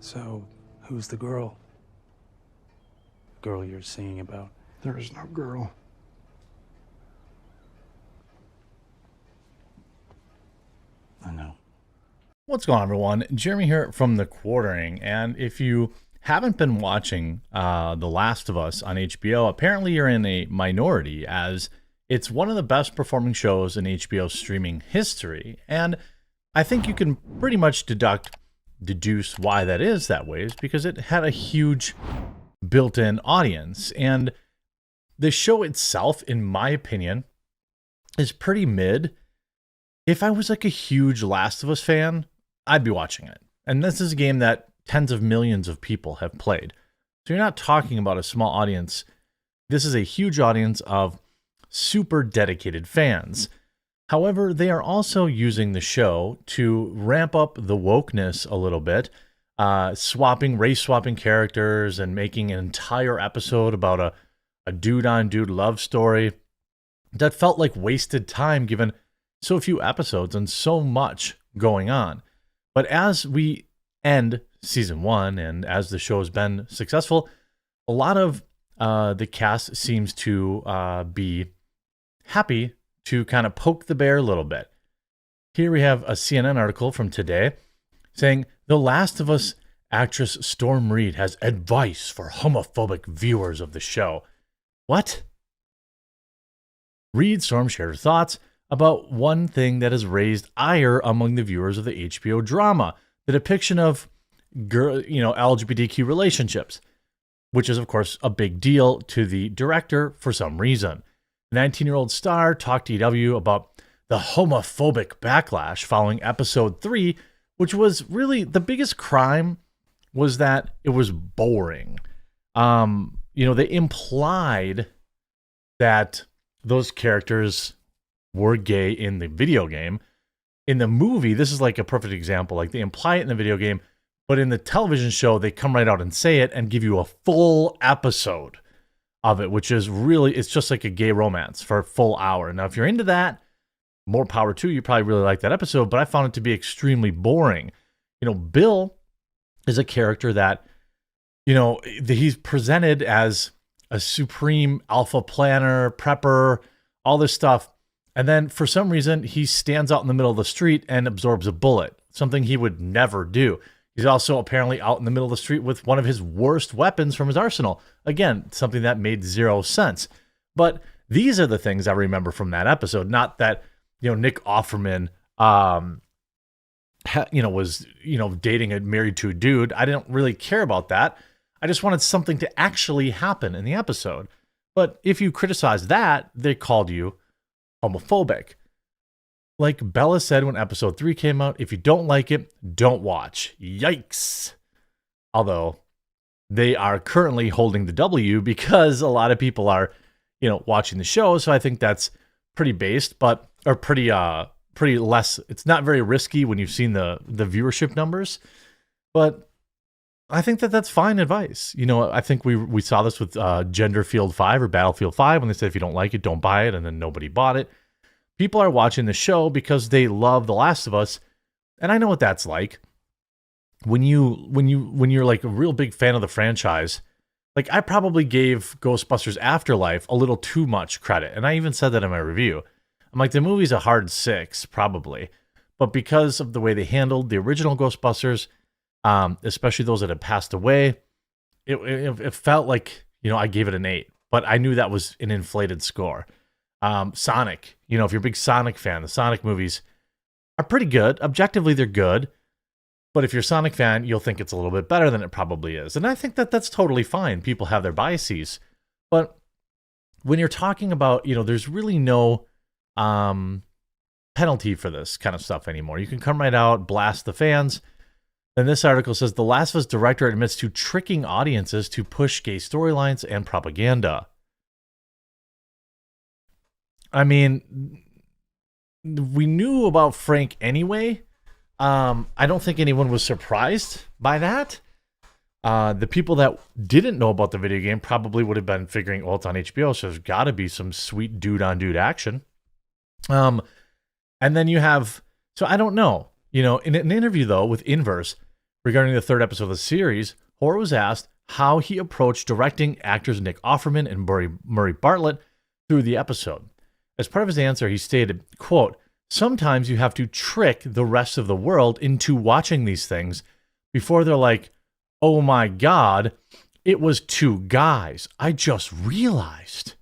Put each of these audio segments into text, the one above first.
So, who's the girl? Girl you're singing about? There is no girl. I know. What's going on, everyone? Jeremy here from The Quartering, and if you haven't been watching The Last of Us on HBO, apparently you're in a minority, as it's one of the best performing shows in HBO streaming history, and I think you can pretty much deduce why that is that way, is because it had a huge built-in audience, and the show itself, in my opinion, is pretty mid. If I was like a huge Last of Us fan, I'd be watching it. And this is a game that tens of millions of people have played. So you're not talking about a small audience. This is a huge audience of super dedicated fans. However, they are also using the show to ramp up the wokeness a little bit, race swapping characters and making an entire episode about a dude-on-dude love story that felt like wasted time given so few episodes and so much going on. But as we end season 1 and as the show has been successful, a lot of the cast seems to be happy to kind of poke the bear a little bit. Here we have a CNN article from today saying, "The Last of Us actress Storm Reed has advice for homophobic viewers of the show." What? Storm shared her thoughts about one thing that has raised ire among the viewers of the HBO drama, the depiction of LGBTQ relationships, which is, of course, a big deal to the director for some reason. The 19-year-old star talked to EW about the homophobic backlash following episode 3, which was really the biggest crime was that it was boring. They implied that those characters were gay in the video game. In the movie, this is like a perfect example. Like, they imply it in the video game, but in the television show, they come right out and say it and give you a full episode of it, which is really, it's just like a gay romance for a full hour. Now, if you're into that, more power to you. You probably really like that episode, but I found it to be extremely boring. Bill is a character that, he's presented as a supreme alpha planner, prepper, all this stuff. And then for some reason, he stands out in the middle of the street and absorbs a bullet, something he would never do. He's also apparently out in the middle of the street with one of his worst weapons from his arsenal. Again, something that made zero sense. But these are the things I remember from that episode. Not that, Nick Offerman, was, dating and married to a dude. I didn't really care about that. I just wanted something to actually happen in the episode. But if you criticize that, they called you homophobic. Like Bella said when episode 3 came out, if you don't like it, don't watch. Yikes. Although they are currently holding the W because a lot of people are, watching the show. So I think that's pretty based, or pretty less. It's not very risky when you've seen the viewership numbers, but I think that's fine advice. I think we saw this with Genderfield 5 or Battlefield 5 when they said, if you don't like it, don't buy it. And then nobody bought it. People are watching the show because they love The Last of Us. And I know what that's like. When you're like a real big fan of the franchise, like I probably gave Ghostbusters Afterlife a little too much credit. And I even said that in my review. I'm like, the movie's a hard 6, probably. But because of the way they handled the original Ghostbusters, especially those that had passed away, it felt like, I gave it an 8, but I knew that was an inflated score. Sonic, if you're a big Sonic fan, the Sonic movies are pretty good. Objectively, they're good. But if you're a Sonic fan, you'll think it's a little bit better than it probably is. And I think that that's totally fine. People have their biases. But when you're talking about, there's really no penalty for this kind of stuff anymore. You can come right out, blast the fans. Then this article says, The Last of Us director admits to tricking audiences to push gay storylines and propaganda. I mean, we knew about Frank anyway. I don't think anyone was surprised by that. The people that didn't know about the video game probably would have been figuring, well, it's on HBO, so there's got to be some sweet dude-on-dude action. And then you have, so I don't know. In an interview, though, with Inverse, Regarding the third episode of the series, Hoare was asked how he approached directing actors Nick Offerman and Murray Bartlett through the episode. As part of his answer, he stated, quote, "Sometimes you have to trick the rest of the world into watching these things before they're like, oh my God, it was two guys. I just realized.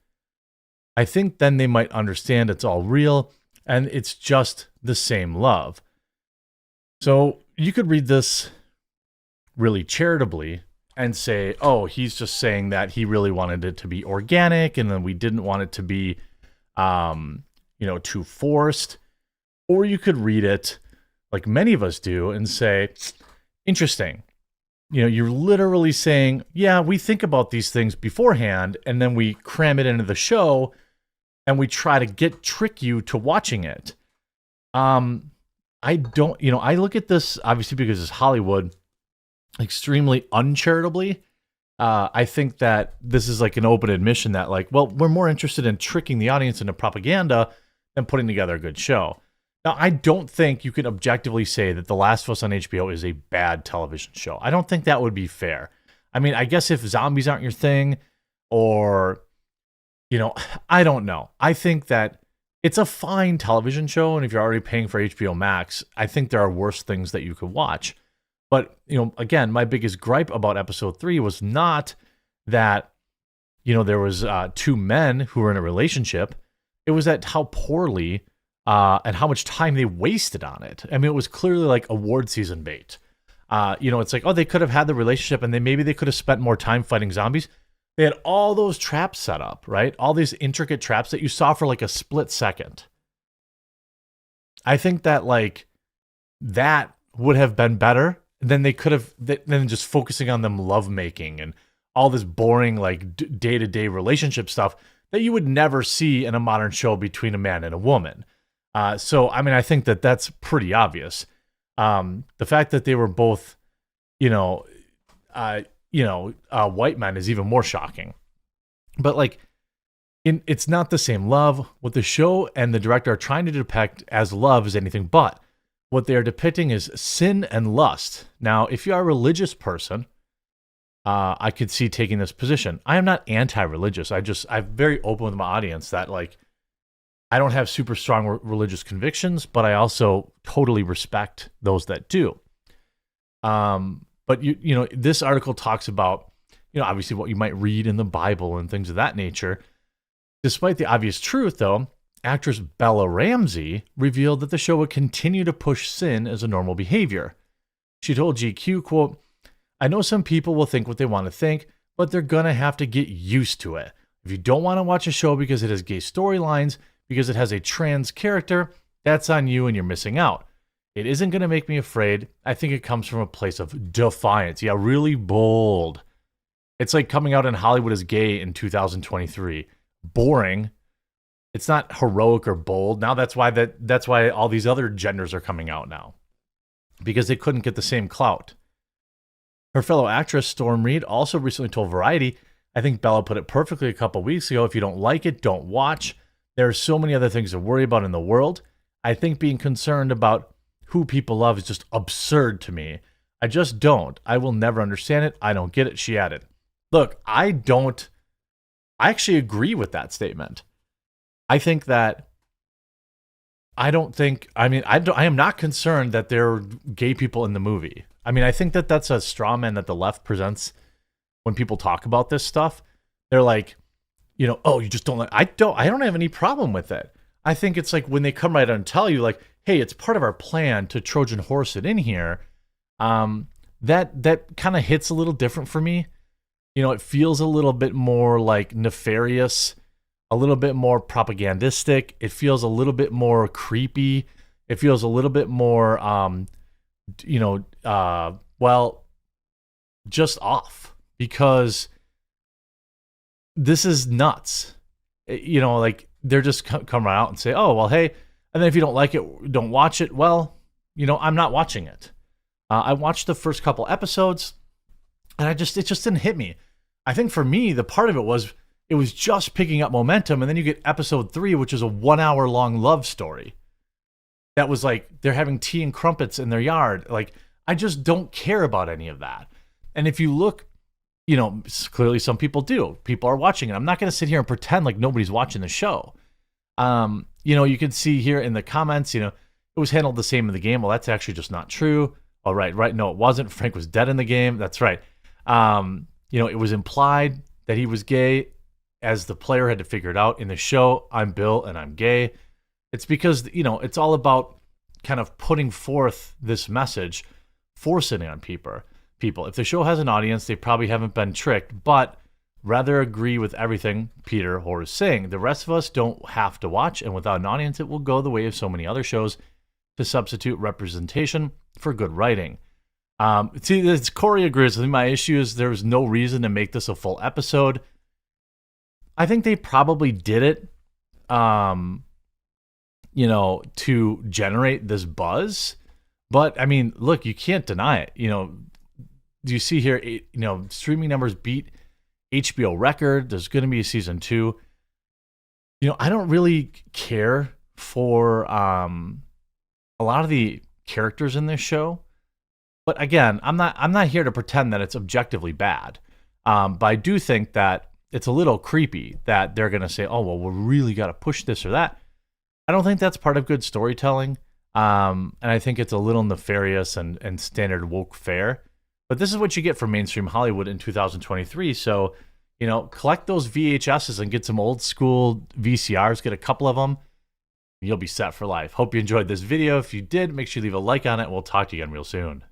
I think then they might understand it's all real and it's just the same love." So you could read this really charitably and say, oh, he's just saying that he really wanted it to be organic and then we didn't want it to be, too forced. Or you could read it like many of us do and say, interesting. You're literally saying, yeah, we think about these things beforehand and then we cram it into the show and we try to trick you to watching it. I look at this obviously because it's Hollywood extremely uncharitably. I think that this is like an open admission that we're more interested in tricking the audience into propaganda than putting together a good show. Now, I don't think you can objectively say that The Last of Us on HBO is a bad television show. I don't think that would be fair. I mean, I guess if zombies aren't your thing or, I don't know. I think that it's a fine television show. And if you're already paying for HBO Max, I think there are worse things that you could watch. But, again, my biggest gripe about episode 3 was not that, there was two men who were in a relationship. It was that how poorly and how much time they wasted on it. I mean, it was clearly like award season bait. It's like, oh, they could have had the relationship and maybe they could have spent more time fighting zombies. They had all those traps set up, right? All these intricate traps that you saw for like a split second. I think that that would have been better than they could have, than just focusing on them lovemaking and all this boring day-to-day relationship stuff that you would never see in a modern show between a man and a woman. So, I mean, I think that that's pretty obvious. The fact that they were both, white men is even more shocking. But it's not the same love. What the show and the director are trying to depict as love is anything but. What they are depicting is sin and lust. Now, if you are a religious person, I could see taking this position. I am not anti-religious. I'm very open with my audience that I don't have super strong religious convictions, but I also totally respect those that do. But this article talks about, obviously what you might read in the Bible and things of that nature. Despite the obvious truth, though, actress Bella Ramsey revealed that the show would continue to push sin as a normal behavior. She told GQ, quote, "I know some people will think what they want to think, but they're going to have to get used to it. If you don't want to watch a show because it has gay storylines, because it has a trans character, that's on you and you're missing out. It isn't going to make me afraid. I think it comes from a place of defiance." Yeah, really bold. It's like coming out in Hollywood as gay in 2023. Boring. It's not heroic or bold. Now that's why all these other genders are coming out now. Because they couldn't get the same clout. Her fellow actress, Storm Reed, also recently told Variety, "I think Bella put it perfectly a couple weeks ago. If you don't like it, don't watch. There are so many other things to worry about in the world. I think being concerned about who people love is just absurd to me. I just don't. I will never understand it. I don't get it," she added. Look, I actually agree with that statement. I think that I am not concerned that there are gay people in the movie. I mean, I think that that's a straw man that the left presents when people talk about this stuff. They're like, oh, you just don't like, I don't have any problem with it. I think it's like when they come right out and tell you hey, it's part of our plan to Trojan horse it in here. That kind of hits a little different for me. It feels a little bit more nefarious, a little bit more propagandistic. It feels a little bit more creepy. It feels a little bit more, just off, because this is nuts. They're just come right out and say, oh, well, hey, and then if you don't like it, don't watch it. Well, I'm not watching it. I watched the first couple episodes and it just didn't hit me. I think for me, the part of it was just picking up momentum. And then you get episode 3, which is a 1 hour long love story. That was they're having tea and crumpets in their yard. I just don't care about any of that. And if you look, clearly some people do. People are watching it. I'm not going to sit here and pretend like nobody's watching the show. You can see here in the comments, it was handled the same in the game. Well, that's actually just not true. All right. No, it wasn't. Frank was dead in the game. That's right. It was implied that he was gay as the player had to figure it out. In the show, I'm Bill and I'm gay. It's because, it's all about kind of putting forth this message, forcing it on people. If the show has an audience, they probably haven't been tricked, but rather agree with everything Peter Hoare is saying. The rest of us don't have to watch, and without an audience, it will go the way of so many other shows to substitute representation for good writing. Corey agrees with me. My issue is there was no reason to make this a full episode. I think they probably did it, to generate this buzz. But, I mean, look, you can't deny it. Do you see here, streaming numbers beat HBO record. There's going to be a season 2. I don't really care for a lot of the characters in this show. But again, I'm not here to pretend that it's objectively bad. But I do think that it's a little creepy that they're going to say, oh, well, we really got to push this or that. I don't think that's part of good storytelling. And I think it's a little nefarious and standard woke fare. But this is what you get from mainstream Hollywood in 2023. So, collect those VHSs and get some old school VCRs, get a couple of them. You'll be set for life. Hope you enjoyed this video. If you did, make sure you leave a like on it. We'll talk to you again real soon.